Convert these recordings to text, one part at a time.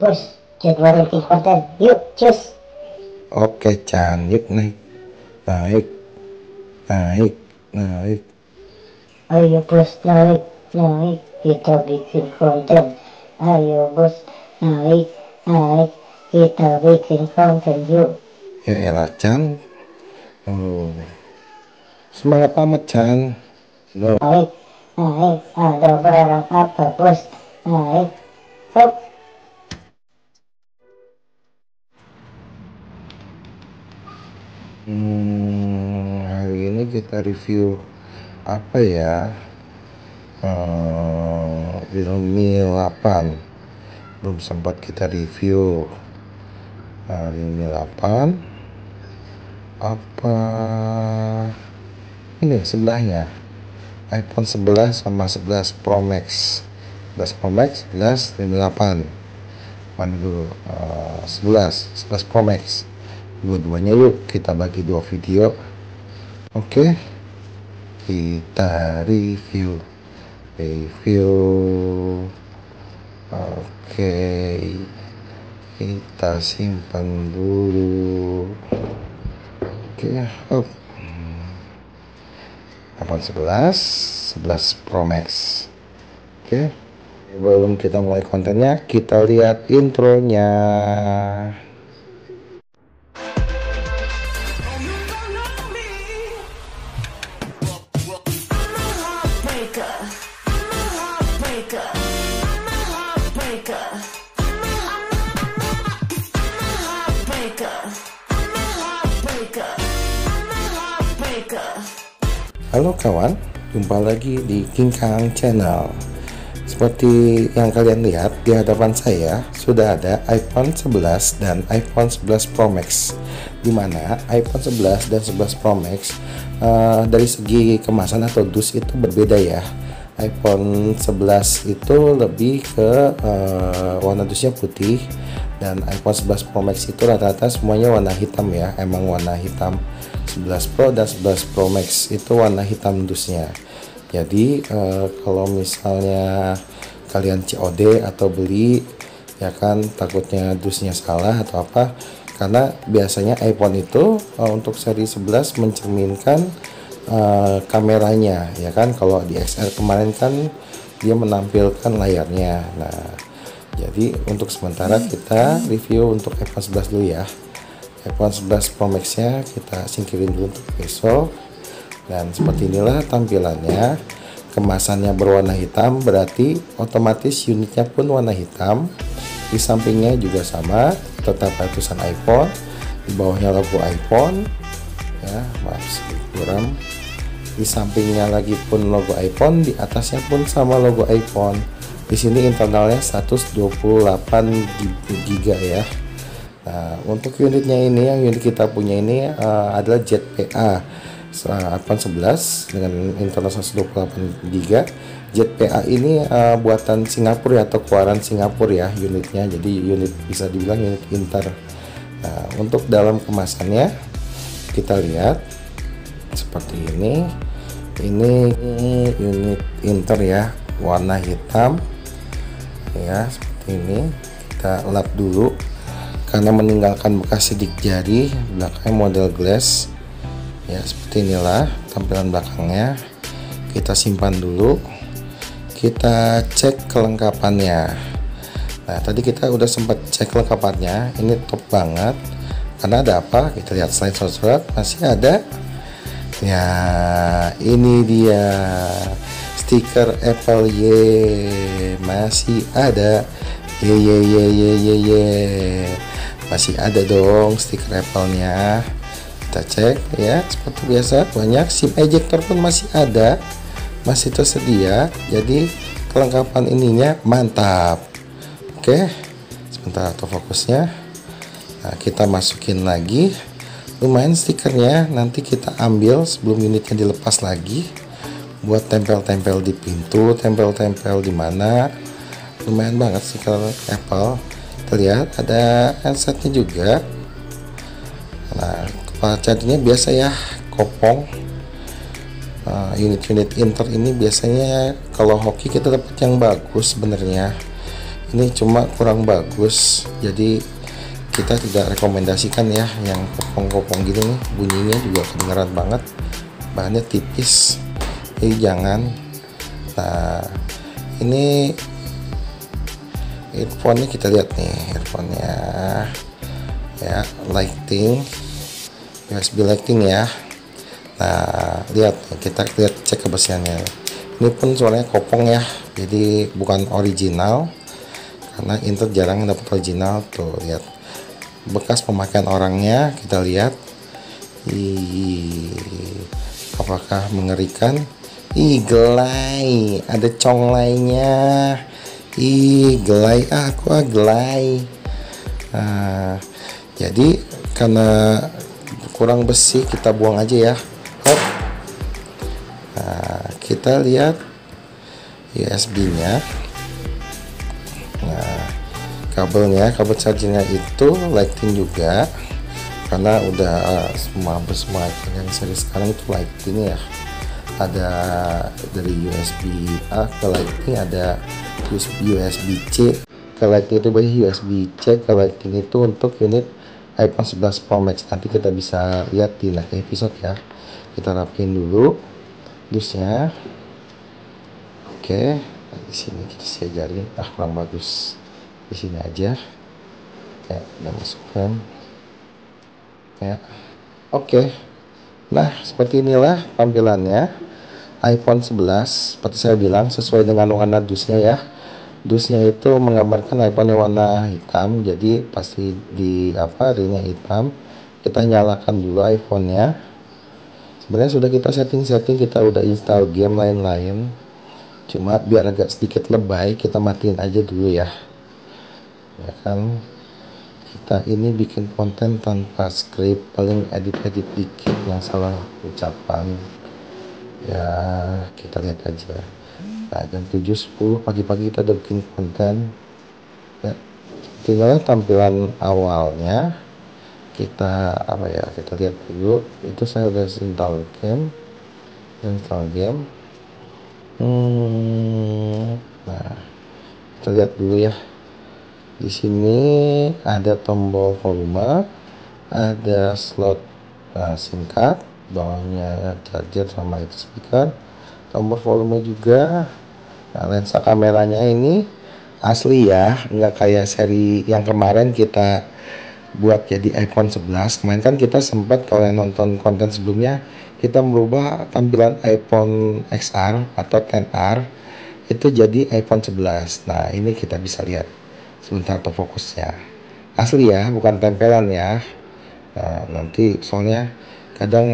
Bos, jadwal rating konten. Yuk, cus. Oke Chan, yuk naik, naik, naik, naik. Ayo bos, naik, naik. Kita bikin konten. Ayo bos, naik, naik. Kita bikin konten yuk. Ya elah Chan, oh, semangat amat Chan. Loh. Naik, naik. Ada barang apa bos? Naik. Hop. Hari ini kita review apa ya? Film Mi 8 belum sempat kita review. Film Mi 8 apa ini sebelahnya iPhone 11 sama 11 Pro Max, 11 Pro Max, 11 Mi 8 mana dulu? 11 Pro Max, dua-duanya yuk kita bagi dua video. Oke, kita review. Oke, kita simpan dulu. Oke, iPhone 11 Pro Max. Oke, sebelum kita mulai kontennya, kita lihat intronya. Halo kawan, jumpa lagi di King Kang Channel. Seperti yang kalian lihat di hadapan saya sudah ada iPhone 11 dan iPhone 11 Pro Max, dimana iPhone 11 dan 11 Pro Max dari segi kemasan atau dus itu berbeda ya. iPhone 11 itu lebih ke warna dusnya putih, dan iPhone 11 Pro Max itu rata-rata semuanya warna hitam ya, emang warna hitam. 11 Pro dan 11 Pro Max itu warna hitam dusnya. Jadi kalau misalnya kalian COD atau beli ya kan, takutnya dusnya salah atau apa, karena biasanya iPhone itu untuk seri 11 mencerminkan kameranya ya kan. Kalau di XR kemarin kan dia menampilkan layarnya. Nah, jadi untuk sementara kita review untuk iPhone 11 dulu ya. iPhone 11 Pro Max nya kita singkirin dulu untuk besok. Dan seperti inilah tampilannya. Kemasannya berwarna hitam, berarti otomatis unitnya pun warna hitam. Di sampingnya juga sama, tetap tulisan iPhone. Di bawahnya logo iPhone ya, maaf sedikit kurang. Di sampingnya lagi pun logo iPhone, di atasnya pun sama logo iPhone. Di sini internalnya 128 GB ya. Nah, untuk unitnya ini, yang unit kita punya ini adalah ZPA iPhone 11 dengan internal 128 GB. ZPA ini buatan Singapura ya, atau keluaran Singapura ya unitnya. Jadi unit bisa dibilang unit Inter. Nah, untuk dalam kemasannya kita lihat seperti ini. Ini unit Inter ya, warna hitam ya, seperti ini. Kita lap dulu karena meninggalkan bekas sidik jari. Belakangnya model glass ya, seperti inilah tampilan belakangnya. Kita simpan dulu, kita cek kelengkapannya. Nah, tadi kita udah sempat cek kelengkapannya. Ini top banget karena ada apa, kita lihat selain surat masih ada ya, ini dia stiker Apple Y, masih ada masih ada dong stiker Apple-nya. Kita cek ya, seperti biasa banyak. SIM ejector pun masih ada, masih tersedia. Jadi kelengkapan ininya mantap. Oke, sebentar autofokusnya. Nah, kita masukin lagi. Lumayan stikernya, nanti kita ambil sebelum unitnya dilepas lagi buat tempel-tempel di pintu, tempel-tempel di mana. Lumayan banget stiker Apple. Terlihat ada handsetnya juga. Nah, kepala chargernya biasa ya, kopong. Unit-unit Inter ini biasanya kalau hoki kita dapat yang bagus sebenarnya. ini cuma kurang bagus, jadi kita tidak rekomendasikan ya yang kopong-kopong gini nih, bunyinya juga kedengeran banget, bahannya tipis, jadi jangan. Nah ini earphone-nya, kita lihat nih earphone-nya ya, lighting, USB lighting ya. Nah lihat, kita lihat cek kebersihannya, ini pun suaranya kopong ya, jadi bukan original, karena Intel jarang dapat original. Tuh lihat bekas pemakaian orangnya, kita lihat. Apakah mengerikan? Gelai, ada conglainya. Gelai, aku gelai. Nah, jadi karena kurang besi, kita buang aja ya. Hop. Nah, kita lihat USB-nya. Nah, kabel chargernya itu lighting juga, karena udah semua iPhone yang seri sekarang itu lighting ya. Ada dari USB A ke lighting, ada USB C ke lighting, itu berarti USB C ke lighting itu untuk unit iPhone 11 Pro Max. Nanti kita bisa lihat di next episode ya. Kita rapiin dulu dusnya. Oke, di sini kita sejarin, kurang bagus, di sini aja ya, udah masukkan ya. Oke, nah seperti inilah tampilannya iPhone 11. Seperti saya bilang, sesuai dengan warna dusnya ya. Dusnya itu menggambarkan iPhone yang warna hitam, jadi pasti di ringnya hitam. Kita nyalakan dulu iPhone-nya. Sebenarnya sudah kita setting, kita udah install game lain-lain, cuma biar agak sedikit lebay, kita matiin aja dulu ya kan. Kita ini bikin konten tanpa script, paling edit dikit yang salah ucapan ya, kita lihat aja. Nah, jam 7.10 pagi-pagi kita udah bikin konten ya. Tinggal tampilan awalnya kita kita lihat dulu. Itu saya udah install game. Nah kita lihat dulu ya. Di sini ada tombol volume, ada slot SIM card, bawahnya charger sama itu speaker, tombol volume juga. Nah, lensa kameranya ini asli ya, nggak kayak seri yang kemarin kita buat jadi iPhone 11. Kemarin kan kita sempat, kalau yang nonton konten sebelumnya, kita merubah tampilan iPhone XR atau XR itu jadi iPhone 11. Nah ini kita bisa lihat sebentar autofocusnya, asli ya, bukan tempelan ya. Nah, nanti soalnya kadang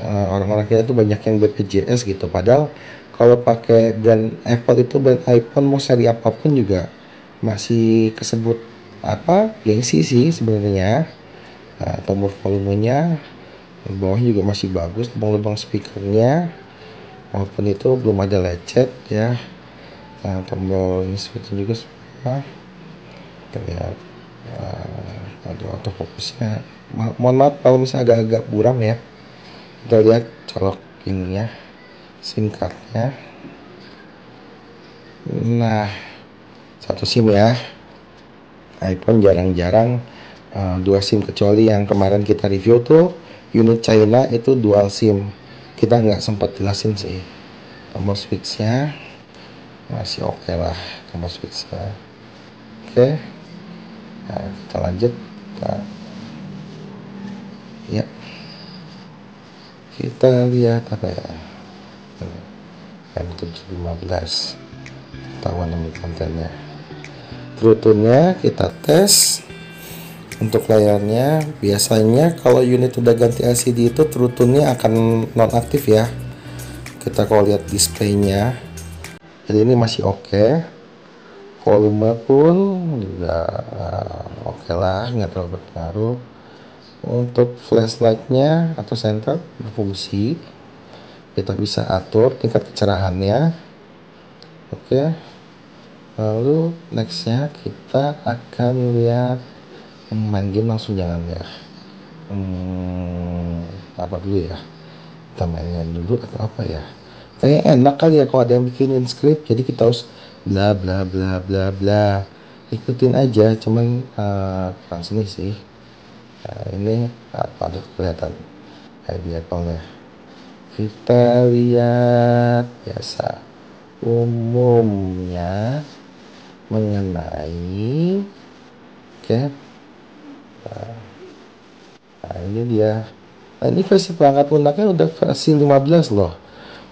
orang-orang kita tuh banyak yang BPJS gitu, padahal kalau pakai brand Apple itu, brand iPhone mau seri apapun juga masih kesebut gengsi sih sebenarnya. Nah, tombol volumenya bawah juga masih bagus, lubang-lubang speakernya walaupun itu belum ada lecet ya. Nah, tombol switch juga semua terlihat. Ada autofocusnya. Mohon maaf kalau misalnya agak-agak buram ya. Kita lihat colok ininya, SIM cardnya. Nah, satu SIM ya. iPhone jarang-jarang 2 SIM, kecuali yang kemarin kita review tuh unit China itu dual SIM. Kita nggak sempat jelasin sih. Tombol switchnya masih oke lah, tombol switchnya. Oke. Nah, kita lanjut. Ya, kita lihat apa ya, M715 tahuan nama kontennya. Bluetoothnya kita tes. Untuk layarnya, biasanya kalau unit udah ganti LCD itu Bluetoothnya akan nonaktif ya. Kita kalau lihat displaynya, jadi ini masih oke. Volume pun juga oke lah, nggak terlalu berpengaruh. Untuk flashlightnya atau senter berfungsi, kita bisa atur tingkat kecerahannya. Oke. Lalu nextnya kita akan lihat main game, langsung jangan ya. Apa dulu ya, kita mainin dulu atau apa ya, kayak enak kali ya kalau ada yang bikinin script, jadi kita harus bla bla bla bla bla. ikutin aja, cuman langsung ini sih. Nah, ini patut kelihatan ID accountnya. Kita lihat biasa umumnya mengenai nah ini dia. Nah, ini versi perangkat lunaknya udah versi 15 loh.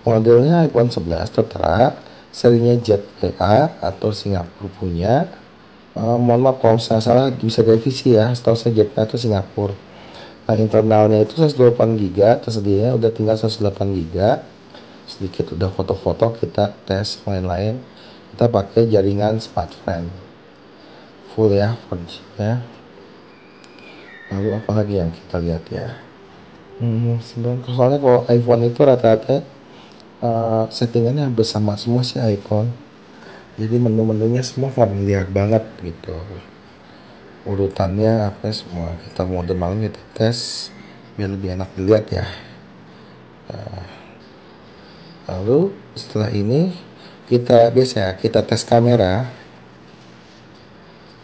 Modelnya iPhone 11 tertera, serinya ZTE atau Singapura punya. Mohon maaf kalau saya salah, bisa direvisi ya. Setahu saya ZTE atau Singapura. Nah, internalnya itu 128 GB, tersedianya udah tinggal 108 GB. Sedikit udah foto-foto, kita tes lain-lain. Kita pakai jaringan smartphone full ya, 4G ya. Lalu apa lagi yang kita lihat ya? Soalnya kalau iPhone itu rata-rata settingannya bersama semua sih iPhone, jadi menu-menunya semua familiar banget gitu, urutannya apa semua. Kita mode malam kita tes biar lebih enak dilihat ya. Lalu setelah ini kita biasa kita tes kamera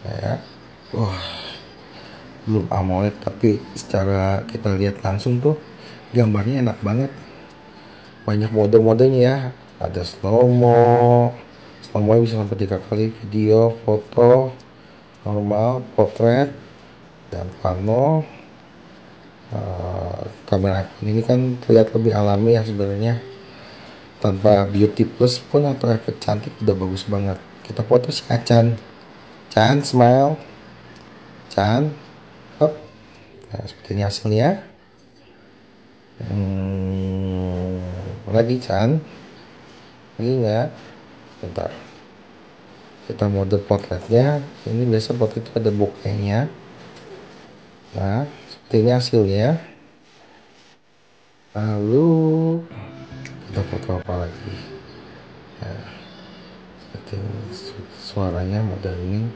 ya. Wah, belum AMOLED tapi secara kita lihat langsung tuh gambarnya enak banget. Banyak mode-modenya ya, ada slow-mo bisa sampai 3 kali, video, foto, normal, portrait, dan pano. Kamera iPhone ini kan terlihat lebih alami ya sebenarnya, tanpa beauty plus pun atau efek cantik udah bagus banget. Kita foto si Chan smile, Chan up. Nah, seperti ini hasilnya. Lagi Chan, lagi nggak? Bentar, kita mode potretnya. Ini biasa potret itu ada bokehnya. Nah, seperti ini hasilnya. Lalu kita foto apa lagi ya, seperti ini. Suaranya model ini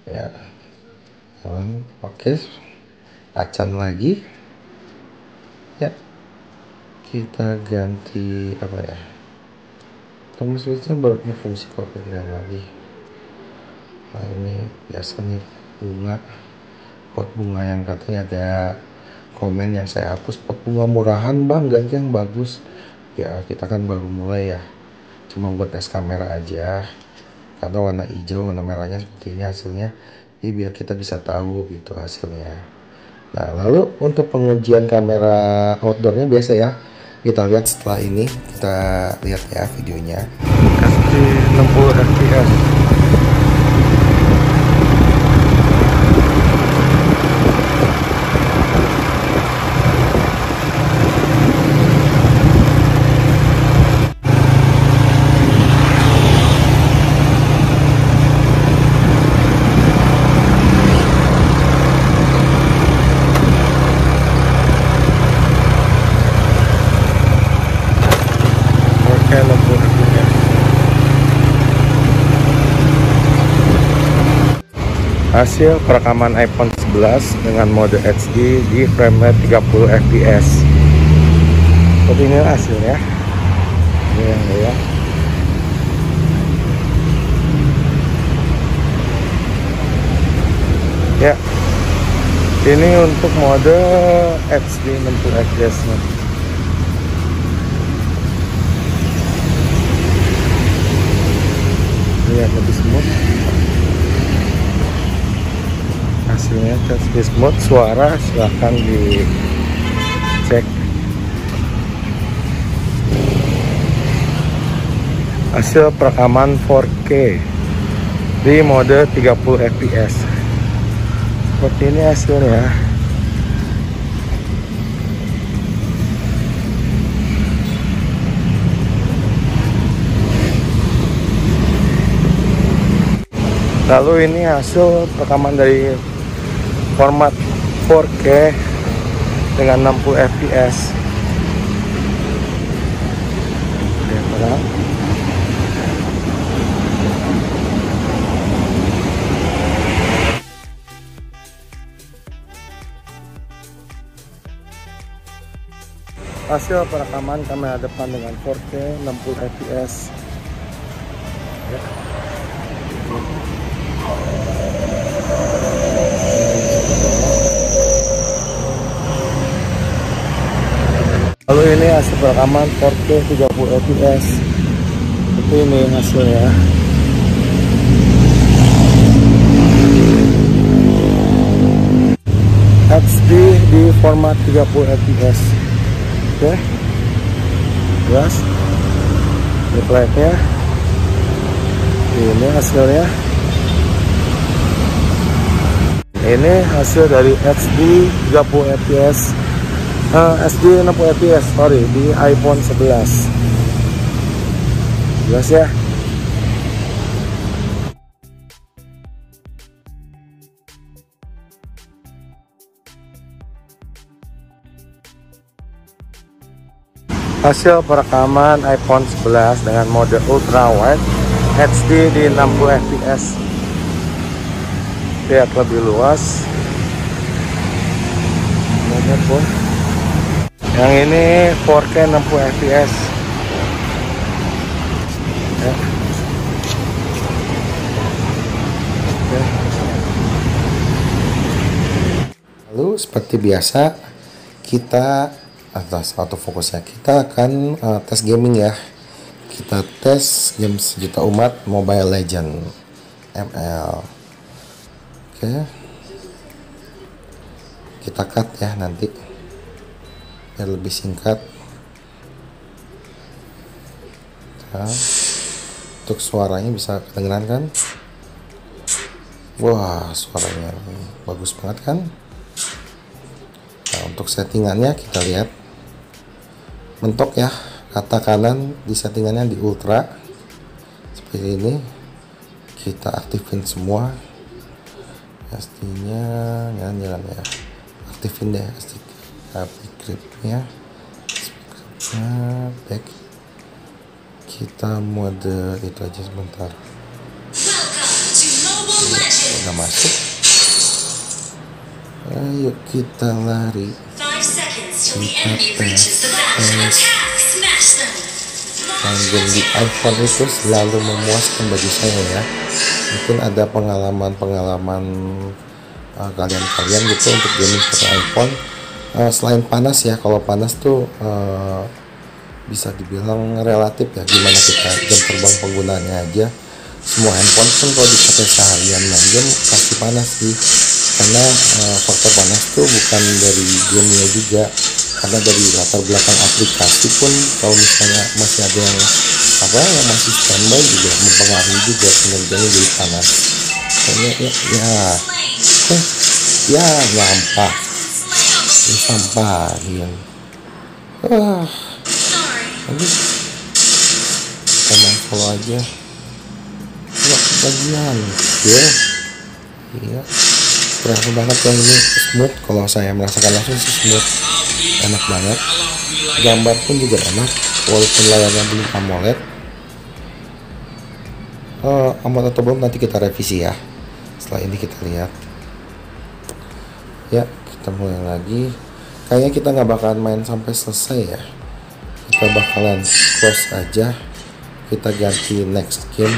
ya. Oke, acan lagi ya. Kita ganti apa ya, tombol switchnya baru fungsi kopi lagi. Nah, ini biasa nih pot bunga yang katanya ada komen yang saya hapus, pot bunga murahan bang, ganti yang bagus ya. Kita kan baru mulai ya, cuma buat tes kamera aja, karena warna hijau warna merahnya seperti ini hasilnya, jadi biar kita bisa tahu gitu hasilnya. Nah, lalu untuk pengujian kamera outdoornya biasa ya, kita lihat setelah ini. Kita lihat ya videonya. Kasih 60 fps. Hasil perekaman iPhone 11 dengan mode HD di frame rate 30 fps. Seperti ini hasilnya. Ini yang ya. Ya. Ini untuk mode HD 60 fps. Lihat lebih smooth. Hasilnya lebih smooth. Suara silahkan dicek. Hasil perekaman 4K di mode 30 fps. Seperti ini hasilnya. Lalu ini hasil rekaman dari format 4K dengan 60 fps. Hasil perekaman kamera depan dengan 4K 60 fps. Ya. hasil perekaman 4K 30 fps. Itu ini hasilnya. HD di format 30 fps. Oke, jelas refleksnya. Ini hasilnya. Ini hasil dari HD 30 fps, HD 60 fps, sorry, di iPhone 11. Jelas ya. Hasil perekaman iPhone 11 dengan mode ultra wide HD di 60 fps. Lihat lebih luas. Yang ini 4K 60 fps. Ya. Lalu seperti biasa kita atas autofokusnya kita akan tes gaming ya. Kita tes game sejuta umat Mobile Legend ML. Oke, kita cut ya nanti biar lebih singkat. Nah, untuk suaranya bisa kedengeran kan? Wah, suaranya bagus banget kan? Nah, untuk settingannya kita lihat mentok ya, kata kanan di settingannya di ultra seperti ini. Kita aktifin semua pastinya, jangan ya, aktifin deh gripnya, back. Kita mode itu aja sebentar. Udah masuk. Ayo kita lari. Kita tes. Game di iPhone itu selalu memuaskan bagi saya ya. Mungkin ada pengalaman kalian gitu untuk gaming pakai iPhone. Selain panas ya, kalau panas tuh bisa dibilang relatif ya, gimana kita jam terbang penggunaannya aja. Semua handphone pun kalau dipakai seharian main game pasti panas sih, karena faktor panas tuh bukan dari gamenya juga, karena dari latar belakang aplikasi pun kalau misalnya masih ada yang masih standby juga mempengaruhi juga kinerjanya jadi panas. Ya nyampah disampahin. Aduh, kita follow aja. Bagian ya, iya, terasa banget yang ini smooth. Kalau saya merasakan langsung sih smooth, enak banget. Gambar pun juga enak, walaupun layarnya belum AMOLED. AMOLED atau belum nanti kita revisi ya. Setelah ini kita lihat. Ya, kita mulai lagi. Kayaknya kita nggak bakalan main sampai selesai ya. Kita bakalan close aja. Kita ganti next game.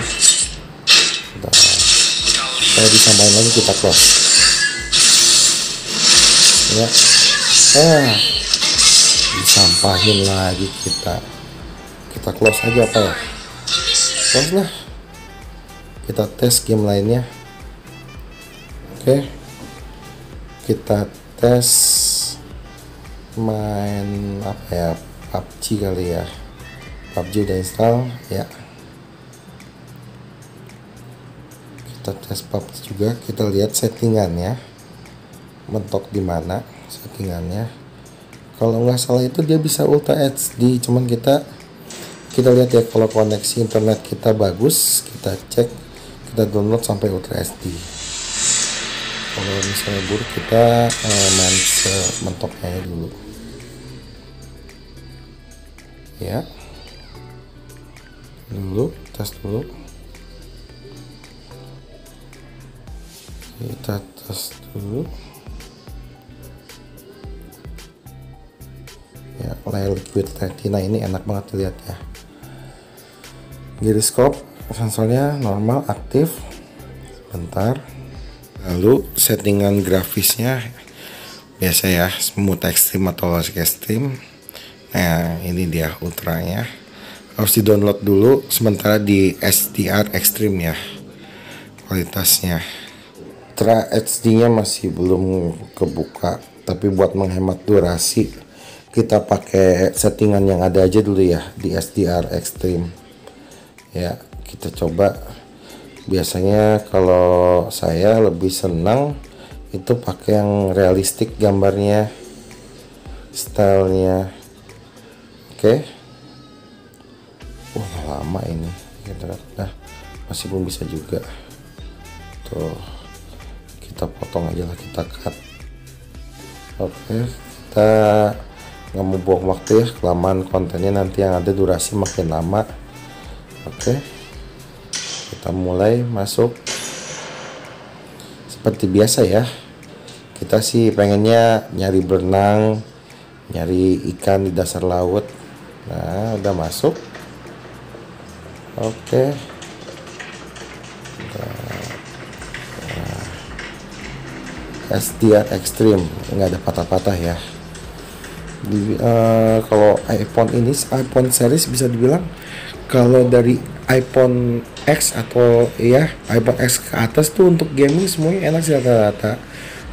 Kalau disampaikan lagi kita close ya. Disampahin lagi kita close aja apa ya, close lah. Kita tes game lainnya. Oke, kita tes main apa ya, PUBG kali ya. PUBG udah install ya. Kita tes PUBG juga, kita lihat settingannya mentok di mana settingannya. Kalau nggak salah itu dia bisa Ultra HD, cuman kita lihat ya, kalau koneksi internet kita bagus, kita cek, kita download sampai Ultra HD. Kalau misalnya buruk, kita main sementoknya dulu ya. Tes dulu. Kita tes dulu ya. Layar Liquid Retina ini enak banget dilihat ya. Gyroscope sensornya normal aktif. Bentar. Lalu settingan grafisnya biasa ya, smooth extreme atau logic extreme. Nah ini dia ultranya, harus di download dulu sementara di SDR Extreme ya kualitasnya. Ultra HD nya masih belum kebuka, tapi buat menghemat durasi kita pakai settingan yang ada aja dulu ya di SDR Extreme ya. Kita coba, biasanya kalau saya lebih senang itu pakai yang realistik gambarnya, stylenya. Oke. Wah lama ini, nah masih belum bisa juga tuh. Kita potong aja lah, kita cut. Oke, kita nggak mau buang waktu ya, kelamaan kontennya nanti yang ada durasi makin lama. Oke, kita mulai masuk seperti biasa ya. Kita sih pengennya nyari berenang, nyari ikan di dasar laut. Nah udah masuk. Oke, SDR Extreme nggak ada patah-patah ya. Kalau iPhone ini, iPhone series bisa dibilang kalau dari iPhone X atau ya iPhone X ke atas tuh untuk gaming semuanya enak sih rata-rata.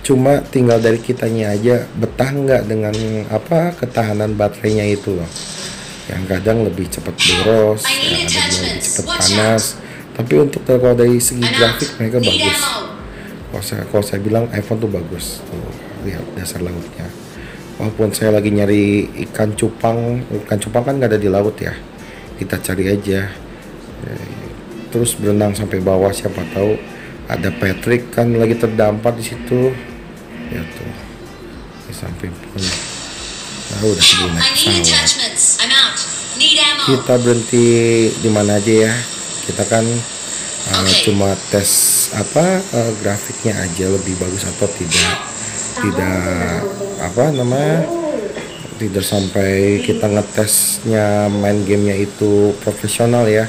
Cuma tinggal dari kitanya aja betah nggak dengan apa ketahanan baterainya itu loh. Yang kadang lebih cepat boros, yang ada yang lebih cepat panas. Tapi untuk kalau dari segi grafik mereka bagus. Kalau saya bilang iPhone tuh bagus. Tuh, lihat dasar lautnya. Walaupun saya lagi nyari ikan cupang kan nggak ada di laut ya. Kita cari aja. Terus berenang sampai bawah, siapa tahu ada Patrick kan lagi terdampar di situ. Ya tuh. Di samping pun. Nah, udah sebelum naik pesawat. Kita berhenti di mana aja ya. Kita kan cuma tes grafiknya aja lebih bagus atau tidak tidak sampai kita ngetesnya main gamenya itu profesional ya.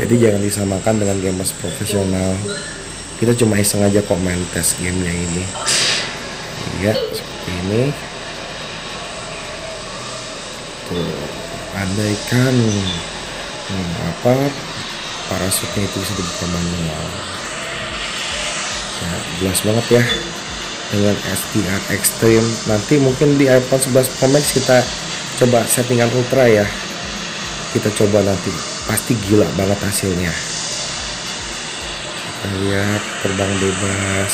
Jadi jangan disamakan dengan gamers profesional. Kita cuma iseng aja kok main tes gamenya ini ya, seperti ini tuh. Andaikan parasutnya itu bisa dibuka manual ya, jelas banget ya dengan SDR Extreme. Nanti mungkin di iPhone 11 Pro Max kita coba settingan ultra ya, kita coba nanti pasti gila banget hasilnya. Kita lihat terbang bebas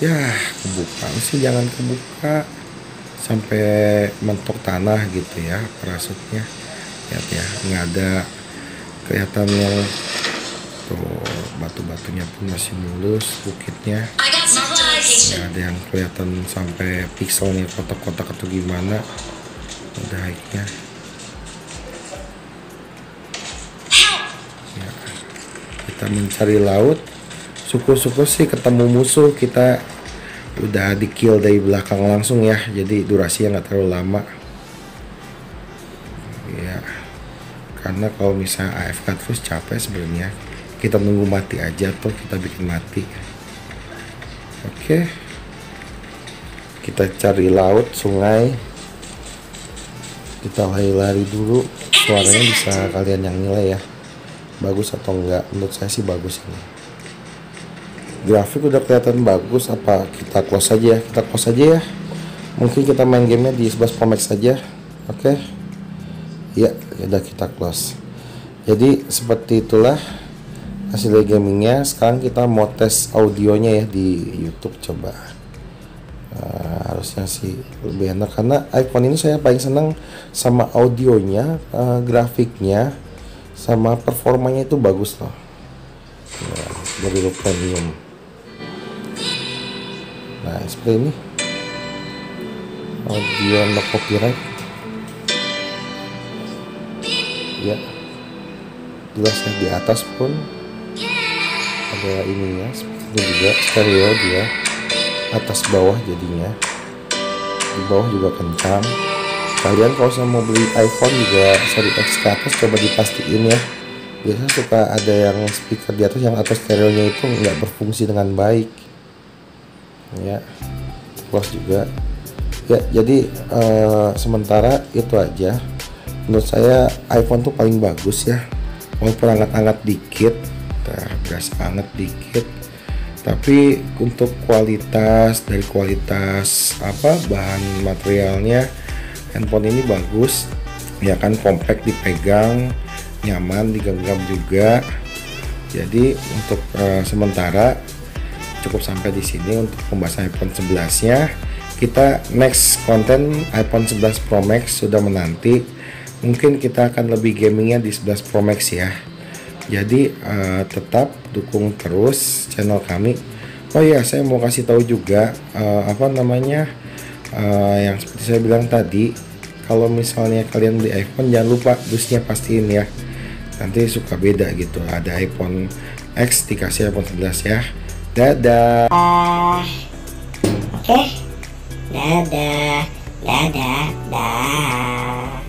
ya, kebuka sih jangan kebuka sampai mentok tanah gitu ya parasutnya. Lihat ya, nggak ada kelihatan yang tuh, batu-batunya pun masih mulus, bukitnya nggak ada yang kelihatan sampai pixelnya kotak-kotak atau gimana. Udah high-nya ya. Kita mencari laut, syukur-syukur sih ketemu musuh, kita udah di kill dari belakang langsung ya, jadi durasinya nggak terlalu lama ya. Karena kalau misalnya AFK terus capek sebenarnya, kita nunggu mati aja tuh, kita bikin mati. Oke, kita cari laut, sungai, kita lari-lari dulu. Suaranya bisa kalian yang nilai ya, bagus atau enggak. Menurut saya sih bagus ini. Grafik udah kelihatan bagus, apa kita close aja ya? Kita close aja ya. Mungkin kita main gamenya di 11 Pro Max saja. Oke. Ya, udah kita close. Jadi seperti itulah hasil gamingnya. Sekarang kita mau tes audionya ya di YouTube coba. Harusnya sih lebih enak karena iPhone ini saya paling senang sama audionya, grafiknya, sama performanya itu bagus loh. Ya, dari premium. Nah seperti ini, audio no copyright ya, jelas ya. Di atas pun ada ininya, seperti ini juga stereo dia, atas bawah jadinya, di bawah juga kencang. Kalian kalau saya mau beli iPhone juga seri X ke atas coba dipastiin ya, biasanya suka ada yang speaker di atas yang atas stereonya itu nggak berfungsi dengan baik ya. Close juga Ya, jadi sementara itu aja. Menurut saya iPhone tuh paling bagus ya, walaupun angkat-angkat dikit, berasa anget dikit, tapi untuk kualitas, dari kualitas bahan materialnya, handphone ini bagus ya kan, compact dipegang, nyaman digenggam juga. Jadi untuk sementara cukup sampai di sini untuk pembahasan iPhone 11 nya. Kita next konten iPhone 11 Pro Max sudah menanti. Mungkin kita akan lebih gamingnya di 11 Pro Max ya. Jadi tetap dukung terus channel kami. Oh ya, saya mau kasih tahu juga yang seperti saya bilang tadi, kalau misalnya kalian beli iPhone jangan lupa dusnya pastiin ya. Nanti suka beda gitu. Ada iPhone X dikasih iPhone 11 ya. Dadah. Oke. Dadah. Dadah. Dah.